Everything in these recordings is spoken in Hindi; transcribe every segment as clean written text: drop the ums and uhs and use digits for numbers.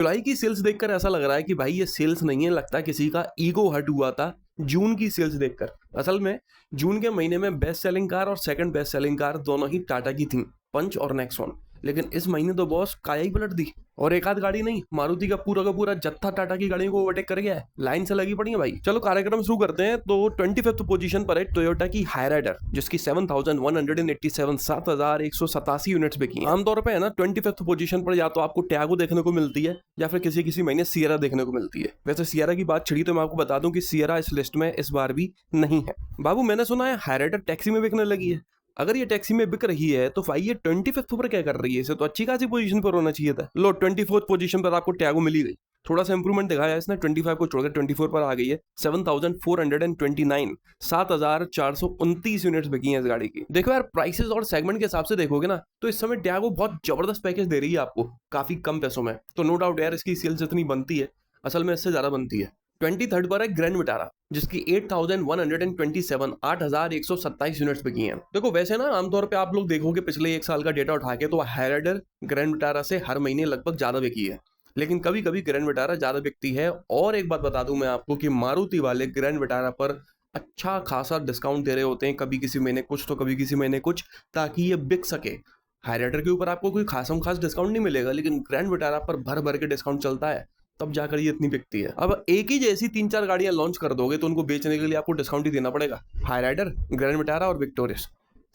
जुलाई की सेल्स देखकर ऐसा लग रहा है कि भाई ये सेल्स नहीं है, लगता है किसी का ईगो हर्ट हुआ था जून की सेल्स देखकर। असल में जून के महीने में बेस्ट सेलिंग कार और सेकंड बेस्ट सेलिंग कार दोनों ही टाटा की थी, पंच और नेक्सॉन। लेकिन इस महीने तो बॉस काया ही पलट दी, और एक आध गाड़ी नहीं, मारुति का पूरा जत्था टाटा की गाड़ियों को ओवरटेक कर गया है। लाइन से लगी पड़ी है भाई। चलो कार्यक्रम शुरू करते हैं। तो 25th पोजीशन पर है टोयोटा की हाईराइडर, जिसकी 7,187 7,187 यूनिट्स बिकी हैं। आमतौर पे है ना 25th पोजीशन पर या तो आपको टैगो देखने को मिलती है या फिर किसी किसी महीने सियरा देखने को मिलती है। वैसे सियरा की बात छिड़ी तो मैं आपको बता दूं कि सियरा इस लिस्ट में इस बार भी नहीं है। बाबू मैंने सुना है हाईराइडर टैक्सी में बिकने लगी है। अगर ये टैक्सी में बिक रही है तो भाई ये 25th पर क्या कर रही है? इसे तो अच्छी खासी पोजीशन पर होना चाहिए था। लो 24th पोजीशन पर आपको टैगो मिली गई। थोड़ा सा इंप्रूवमेंट दिखाया इसने, 25 को छोड़कर 24 पर आ गई है। 7,429 7,429 यूनिट्स बिकी हैं इस गाड़ी की। देखो यार, प्राइसेस और सेगमेंट के हिसाब से देखोगे ना तो इस समय टैगो बहुत जबरदस्त पैकेज दे रही है आपको, काफी कम पैसों में। तो नो डाउट यार इसकी सेल्स इतनी बनती है, असल में इससे ज्यादा बनती है। 23rd पर है ग्रैंड विटारा, जिसकी 8,127 8,127 यूनिट्स बिकी हैं। देखो वैसे ना आमतौर पे आप लोग देखोगे पिछले एक साल का डेटा उठा के तो हाईराइडर ग्रैंड विटारा से हर महीने लगभग ज्यादा बिकी है, लेकिन कभी कभी ग्रैंड विटारा ज्यादा बिकती है। और एक बात बता दूं मैं आपको कि मारुति वाले ग्रैंड विटारा पर अच्छा खासा डिस्काउंट दे रहे होते हैं, कभी किसी महीने कुछ तो कभी किसी महीने कुछ, ताकि ये बिक सके। हाईराइडर के ऊपर आपको कोई खास डिस्काउंट नहीं मिलेगा, लेकिन ग्रैंड विटारा पर भर भर के डिस्काउंट चलता है, तब जाकर ये इतनी बिकती है। अब एक ही जैसी 3-4 गाड़ियां लॉन्च कर दोगे तो उनको बेचने के लिए आपको डिस्काउंट ही देना पड़ेगा। हाईराइडर, ग्रैंड विटारा और विक्टोरियस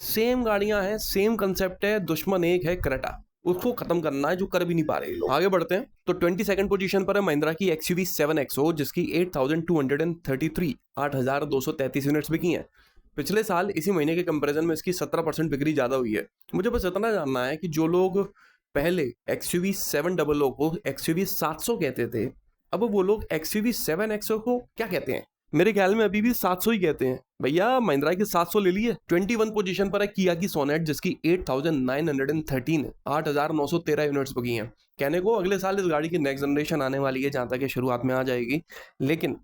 सेम गाड़ियां हैं, सेम कंसेप्ट है, दुश्मन एक है क्रेटा, उसको खत्म करना है, जो कर भी नहीं पा रहे लोग। आगे बढ़ते हैं तो 22nd पोजीशन पर है महिंद्रा की XUV 7XO, जिसकी 8,233 8,233 यूनिट्स बिकी हैं। पिछले साल इसी महीने के कंपैरिजन में इसकी 17% बिक्री ज्यादा हुई है। मुझे बस इतना जानना है कि जो लोग पहले XUV 700 को XUV 700 कहते थे, अब वो लोग XUV 7XO को क्या कहते हैं? मेरे ख्याल में अभी भी 700 ही कहते हैं। भैया महिंद्रा की 700 ले लिए। 21 पोजीशन पर है किया की सोनेट, जिसकी 8,913 8,913 यूनिट्स बिकी हैं। कहने को अगले साल इस गाड़ी की नेक्स्ट जनरेशन आने वाली है, जहां तक ये शुरुआत में आ जाएगी, लेकिन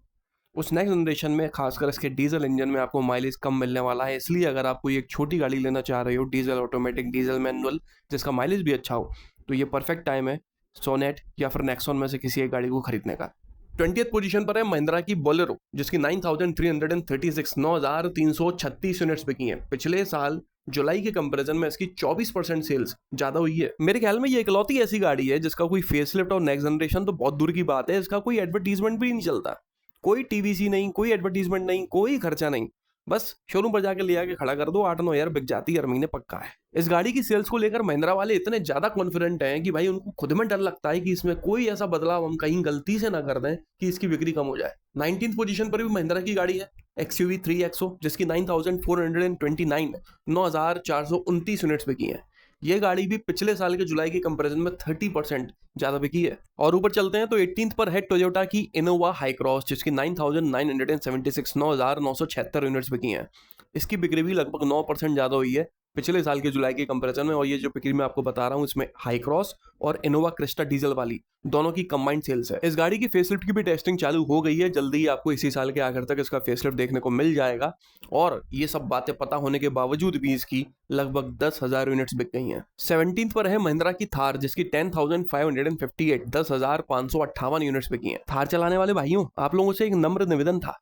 उस नेक्स्ट जनरेशन में खासकर इसके डीजल इंजन में आपको माइलेज कम मिलने वाला है। इसलिए अगर आप कोई एक छोटी गाड़ी लेना चाह रहे हो, डीजल ऑटोमेटिक, डीजल मैनुअल, जिसका माइलेज भी अच्छा हो, तो ये परफेक्ट टाइम है सोनेट या फिर नेक्सॉन में से किसी एक गाड़ी को खरीदने का। 20th पोजीशन पर है महिंद्रा की बोलेरो, जिसकी 9,336 9,336 यूनिट्स बिकी हैं। पिछले साल जुलाई के कंपैरिजन में इसकी 24% सेल्स ज्यादा हुई है। मेरे ख्याल में ये इकलौती ऐसी गाड़ी है जिसका कोई फेसलिफ्ट और नेक्स्ट जनरेशन तो बहुत दूर की बात है, इसका कोई एडवर्टीजमेंट भी नहीं चलता, कोई टीवीसी नहीं, कोई एडवर्टीजमेंट नहीं, कोई खर्चा नहीं, बस शोरूम पर जाके ले आके खड़ा कर दो, 8-9 हज़ार बिक जाती है हर महीने, पक्का है। इस गाड़ी की सेल्स को लेकर महिंद्रा वाले इतने ज्यादा कॉन्फिडेंट हैं कि भाई उनको खुद में डर लगता है कि इसमें कोई ऐसा बदलाव हम कहीं गलती से ना कर दें कि इसकी बिक्री कम हो जाए। 19th पोजीशन पर भी महिंद्रा की गाड़ी है XUV 3XO, जिसकी 9,429 9,429 यूनिट्स बिकी हैं। ये गाड़ी भी पिछले साल के जुलाई के कंपैरिजन में 30% ज्यादा बिकी है। और ऊपर चलते हैं तो 18th पर है टोयोटा की इनोवा हाई क्रॉस, जिसकी 9,976 9,976 यूनिट्स बिकी हैं। इसकी बिक्री भी लगभग 9% ज्यादा हुई है पिछले साल के जुलाई के कंपैरिजन में। और ये जो बिक्री मैं आपको बता रहा हूँ, इसमें हाई क्रॉस और इनोवा क्रिस्टा डीजल वाली दोनों की कंबाइंड सेल्स है। इस गाड़ी की फेसलिफ्ट की भी टेस्टिंग चालू हो गई है, जल्दी ही आपको इसी साल के आखिर तक इसका फेसलिफ्ट देखने को मिल जाएगा। और ये सब बातें पता होने के बावजूद भी इसकी लगभग 10,000 यूनिट्स बिक गई हैं। 17th पर है महिंद्रा की थार, जिसकी 10,558 10,558 यूनिट्स बिकी हैं। थार चलाने वाले भाइयों, आप लोगों से एक नम्र निवेदन था।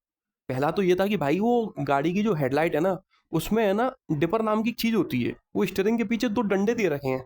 पहला तो ये था कि भाई वो गाड़ी की जो हेडलाइट है ना, उसमें है ना डिपर नाम की चीज होती है, वो स्टीयरिंग के पीछे 2 डंडे दे रखे हैं,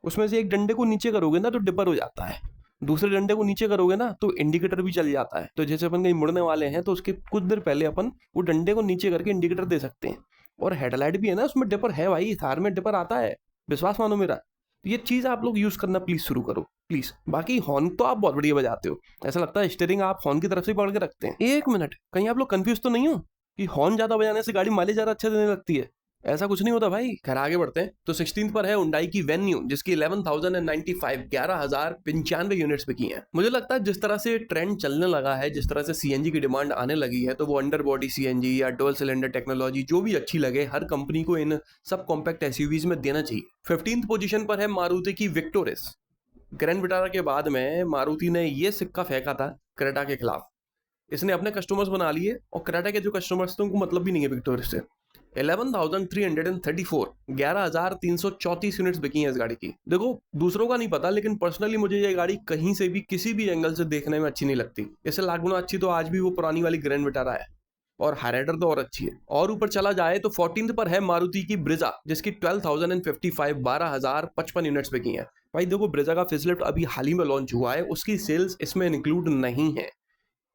उसमें से एक डंडे को नीचे करोगे ना तो डिपर हो जाता है, दूसरे डंडे को नीचे करोगे ना तो इंडिकेटर भी चल जाता है। तो जैसे अपन कहीं मुड़ने वाले हैं तो उसके कुछ देर पहले अपन वो डंडे को नीचे करके इंडिकेटर दे सकते हैं। और हेडलाइट भी है ना, उसमें डिपर है भाई, थार में डिपर आता है, विश्वास मानो मेरा। तो ये चीज आप लोग यूज करना प्लीज शुरू करो प्लीज। बाकी हॉर्न तो आप बहुत बढ़िया बजाते हो, ऐसा लगता है स्टीयरिंग आप हॉर्न की तरफ से पकड़ के रखते हैं। एक मिनट, कहीं आप लोग कंफ्यूज तो नहीं हो कि हॉर्न ज्यादा बजाने से गाड़ी माइलेज ज्यादा अच्छा देने लगती है? ऐसा कुछ नहीं होता भाई। खैर आगे बढ़ते हैं तो 16th पर है हुंडई की वेन्यू, जिसकी 11,095 11,095 यूनिट्स बिकी हैं। मुझे लगता है जिस तरह से ट्रेंड चलने लगा है, जिस तरह से सीएनजी की डिमांड आने लगी है, तो वो अंडर बॉडी सीएनजी या डुअल सिलेंडर टेक्नोलॉजी जो भी अच्छी लगे, हर कंपनी को इन सब कॉम्पैक्ट एसयूवीज में देना चाहिए। 15th पोजीशन पर है मारुति की विक्टोरिस। ग्रैंड विटारा के बाद में मारुति ने ये सिक्का फेंका था क्रेटा के खिलाफ, इसने अपने कस्टमर्स बना लिए और क्रेटा के जो कस्टमर्स थे उनको मतलब भी नहीं है विक्टोरिस से। 11,334 11,334 यूनिट्स बिकी हैं इस गाड़ी की। देखो दूसरों का नहीं पता, लेकिन पर्सनली मुझे ये गाड़ी कहीं से भी किसी भी एंगल से देखने में अच्छी नहीं लगती। इससे लाख गुना अच्छी तो आज भी वो पुरानी वाली ग्रैंड विटारा है, और हाइराइडर तो और अच्छी है। और ऊपर चला जाए तो 14th पर है मारुति की ब्रिजा, जिसकी 12,055 12,055 यूनिट्स बिकी हैं। भाई देखो ब्रिजा का फेसलिफ्ट अभी हाल ही में लॉन्च हुआ है, उसकी सेल्स इसमें इंक्लूड नहीं है।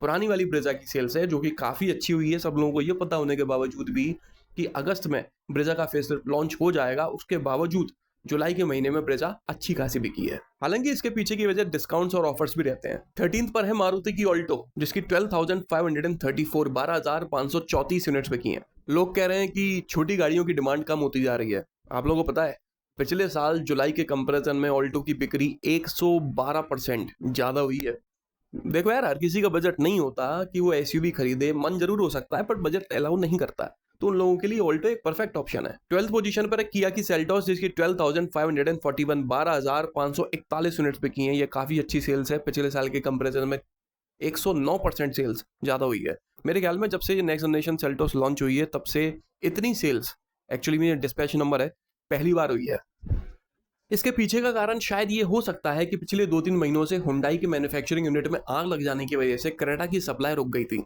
पुरानी वाली ब्रिजा की सेल्स है जो कि काफी अच्छी हुई है। सब लोगों को ये पता होने के बावजूद भी कि अगस्त में ब्रिजा का फेसलिफ्ट लॉन्च हो जाएगा, उसके बावजूद जुलाई के महीने में ब्रिजा अच्छी खासी बिकी है। हालांकि इसके पीछे की वजह डिस्काउंट्स और ऑफर्स भी रहते हैं। 13th पर है मारुति की ऑल्टो, जिसकी 12,534 12,534 यूनिट्स बिकी हैं। लोग कह रहे हैं कि छोटी गाड़ियों की डिमांड कम होती जा रही है। आप लोगों को पता है पिछले साल जुलाई के कंपैरिजन में ऑल्टो की बिक्री 112% ज्यादा हुई है। देखो यार, हर किसी का बजट नहीं होता कि वो एसयूवी खरीदे, मन जरूर हो सकता है, पर बजट अलाउ नहीं करता, तो उन लोगों के लिए ऑल्टो एक परफेक्ट ऑप्शन है। 12th पोजीशन पर है किया की सेल्टोस, जिसकी 12,541 12,541 यूनिट्स बिकी हैं। ये काफी अच्छी सेल्स है, पिछले साल के कंपैरिजन में 109% सेल्स ज्यादा हुई है। मेरे ख्याल में जब से ये नेक्स्ट जनरेशन सेल्टोस लॉन्च हुई है तब से इतनी सेल्स, एक्चुअली में डिस्पैच नंबर है, पहली बार हुई है। इसके पीछे का कारण शायद ये हो सकता है कि पिछले 2-3 महीनों से हुंडई की मैन्युफैक्चरिंग यूनिट में आग लग जाने की वजह से क्रेटा की सप्लाई रुक गई थी।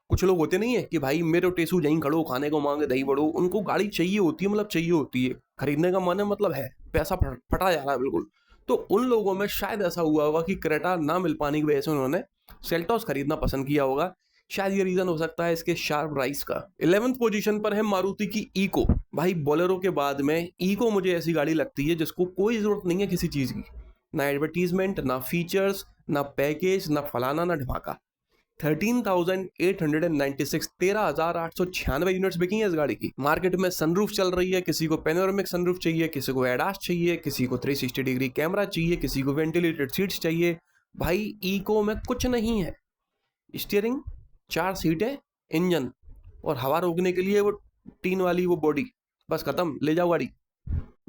कुछ लोग होते नहीं है कि भाई मेरे टेसू यहीं खड़ो, खाने को मांगे दही बड़ो, उनको गाड़ी चाहिए होती है, मतलब चाहिए होती है, खरीदने का मन है, मतलब है, पैसा फटा जा रहा है बिल्कुल। तो उन लोगों में शायद ऐसा हुआ होगा कि क्रेटा ना मिल पाने की वजह से उन्होंने सेल्टोस खरीदना पसंद किया होगा। शायद ये रीजन हो सकता है इसके शार्प राइस का। 11th पोजीशन पर है मारुति की इको। भाई बोलेरो के बाद में इको मुझे ऐसी गाड़ी लगती है जिसको कोई जरूरत नहीं है किसी चीज की, ना एडवर्टीजमेंट, ना फीचर्स, ना पैकेज, ना फलाना, ना ढमाका। 13,896 13,896 यूनिट्स बिकी हैं इस गाड़ी की। मार्केट में सनरूफ चल रही है, किसी को पेनोरामिक सनरूफ चाहिए, किसी को एडास चाहिए, किसी को 360 डिग्री कैमरा चाहिए, किसी को वेंटिलेटेड सीट्स चाहिए। भाई इको में कुछ नहीं है, स्टीयरिंग, 4 सीटें, इंजन और हवा रोकने के लिए वो टीन वाली वो बॉडी, बस खत्म, ले जाओ गाड़ी।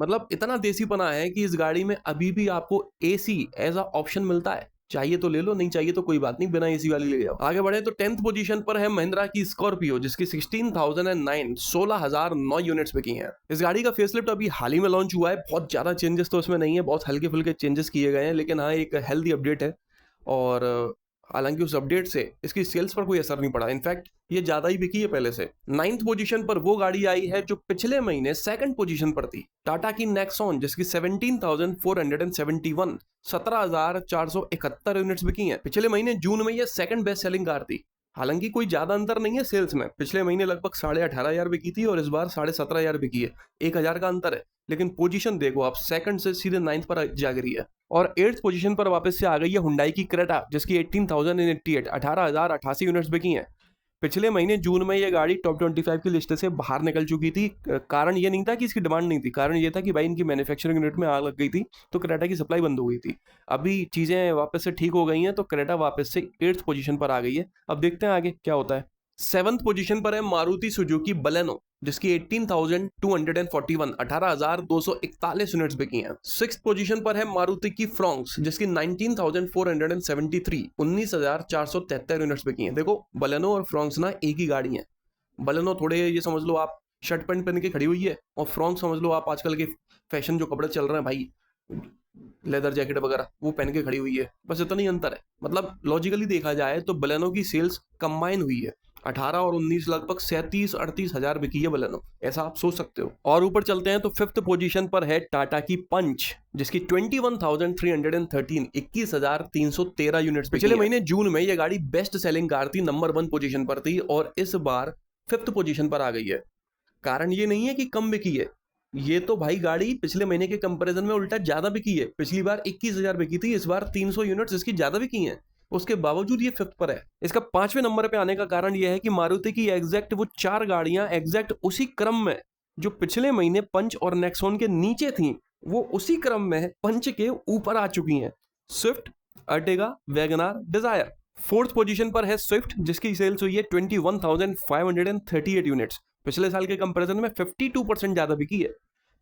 मतलब इतना देसीपना है कि इस गाड़ी में अभी भी आपको एसी एज अ ऑप्शन मिलता है, चाहिए तो ले लो, नहीं चाहिए तो कोई बात नहीं, बिना एसी वाली ले जाओ। आगे बढ़े तो 10th पोजीशन पर है महिंद्रा की स्कॉर्पियो, जिसकी 16,009 16,009 यूनिट्स बिकी हैं। इस गाड़ी का फेसलिफ्ट अभी हाल ही में लॉन्च हुआ है। बहुत ज्यादा चेंजेस तो इसमें नहीं है, बहुत हल्के फुल्के चेंजेस किए गए हैं, लेकिन हाँ एक हेल्दी अपडेट है। और हालांकि उस अपडेट से इसकी सेल्स पर कोई असर नहीं पड़ा, इनफैक्ट ये ज्यादा ही बिकी है पहले से। 9th पोजीशन पर वो गाड़ी आई है जो पिछले महीने 2nd पोजीशन पर थी, टाटा की नेक्सॉन, जिसकी 17,471 17,471 यूनिट्स बिकी हैं। पिछले महीने जून में ये 2nd बेस्ट सेलिंग कार थी। हालांकि कोई ज्यादा अंतर नहीं है सेल्स में, पिछले महीने लगभग 18,500 बिकी थी और इस बार 17,500 बिकी है, 1,000 का अंतर है। लेकिन पोजीशन देखो आप, 2nd से सीधे 9th पर जा रही है। और 8th पोजीशन पर वापस से आ गई है हुंडई की क्रेटा, जिसकी 18,088 18,088 यूनिट्स बिकी हैं। पिछले महीने जून में ये गाड़ी टॉप 25 की लिस्ट से बाहर निकल चुकी थी। कारण ये नहीं था कि इसकी डिमांड नहीं थी, कारण ये था कि भाई इनकी मैन्युफैक्चरिंग यूनिट में आग लग गई थी, तो क्रेटा की सप्लाई बंद हो गई थी। अभी चीजें वापस से ठीक हो गई हैं, तो क्रेटा वापस से 8th पोजीशन पर आ गई है। अब देखते हैं आगे क्या होता है। 7th पोजीशन पर है मारुति सुजुकी बलेनो, जिसकी 18,241 18,241 यूनिट्स बिकी हैं। 6th पोजीशन पर है मारुति की फ्रॉन्क्स, जिसकी 19,473 19,473 यूनिट्स बिकी हैं। देखो बलेनो और फ्रॉन्क्स ना एक ही गाड़ी है। बलेनो थोड़े ये समझ लो आप शर्ट पैंट पहन के खड़ी हुई है, और फ्रॉन्क्स समझ लो आप आजकल के फैशन जो कपड़े चल रहे हैं भाई, लेदर जैकेट वगैरह, वो पहन के खड़ी हुई है, बस इतना ही अंतर है। मतलब लॉजिकली देखा जाए तो बलेनो की सेल्स कंबाइन हुई है, 18 और 19 लगभग 37-38 हजार बिकी है बलेनो, ऐसा आप सोच सकते हो। और ऊपर चलते हैं तो 5th पोजीशन पर है टाटा की पंच, जिसकी 21,313 21,313 यूनिट्स। पिछले महीने जून में यह गाड़ी बेस्ट सेलिंग कार थी, नंबर 1 पोजीशन पर थी, और इस बार 5th पोजीशन पर आ गई है। कारण ये नहीं है कि कम बिकी है, ये तो भाई गाड़ी पिछले महीने के कंपैरिजन में उल्टा ज्यादा बिकी है। पिछली बार 21,000 बिकी थी, इस बार 300 यूनिट्स इसकी ज्यादा बिकी हैं, उसके बावजूद ये 5th पर है। इसका 5वें नंबर पे आने का कारण यह है कि मारुति की एग्जैक्ट वो 4 गाड़ियां एग्जैक्ट उसी क्रम में जो पिछले महीने पंच और नेक्सॉन के नीचे थी, वो उसी क्रम में पंच के ऊपर आ चुकी हैं, Swift, Ertiga, WagonR, Dzire. 4th position पर है स्विफ्ट, जिसकी सेल्स हुई है 21,538 यूनिट्स, पिछले साल के कंपैरिजन में 52% ज्यादा बिकी है।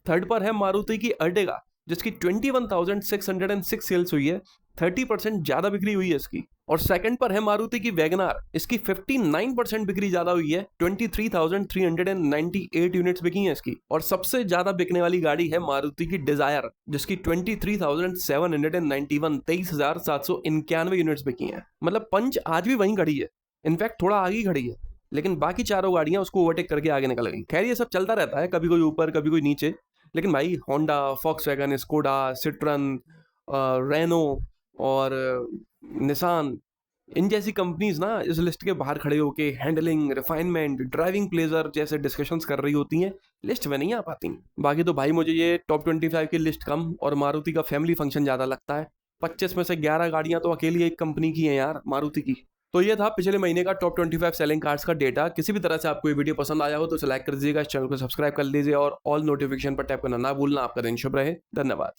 3rd पर है मारुति की अर्टिगा, जिसकी 21,606 सेल्स हुई है, 30% ज्यादा बिक्री हुई है इसकी। और सेकंड पर है मारुति की वैगनार, इसकी 59% बिक्री ज्यादा हुई है, 23,398 यूनिट्स बिकी हैं इसकी। और सबसे ज्यादा बिकने वाली गाड़ी है मारुति की डिजायर, जिसकी 23,791 23,791 यूनिट्स बिकी हैं। मतलब पंच आज भी वहीं खड़ी है, इनफैक्ट थोड़ा आगे खड़ी है, लेकिन बाकी चारों गाड़ियां उसको ओवरटेक करके आगे निकल गई। खैर ये सब चलता रहता है, कभी कोई ऊपर कभी कोई नीचे, लेकिन भाई Honda, Volkswagen, Skoda, Citroen, Renault और निसान, इन जैसी कंपनीज ना इस लिस्ट के बाहर खड़े होके हैंडलिंग, रिफाइनमेंट, ड्राइविंग प्लेजर जैसे डिस्कशंस कर रही होती हैं, लिस्ट में नहीं आ पाती। बाकी तो भाई मुझे ये टॉप 25 की लिस्ट कम और मारुति का फैमिली फंक्शन ज़्यादा लगता है। 25 में से 11 गाड़ियां तो अकेली एक कंपनी की हैं यार, मारुति की। तो ये था पिछले महीने का टॉप 25 सेलिंग कार्स का डेटा। किसी भी तरह से आपको ये वीडियो पसंद आया हो तो इसे लाइक कर दीजिएगा, इस चैनल को सब्सक्राइब कर लीजिए और ऑल नोटिफिकेशन पर टैप करना ना भूलना। आपका दिन शुभ रहे, धन्यवाद।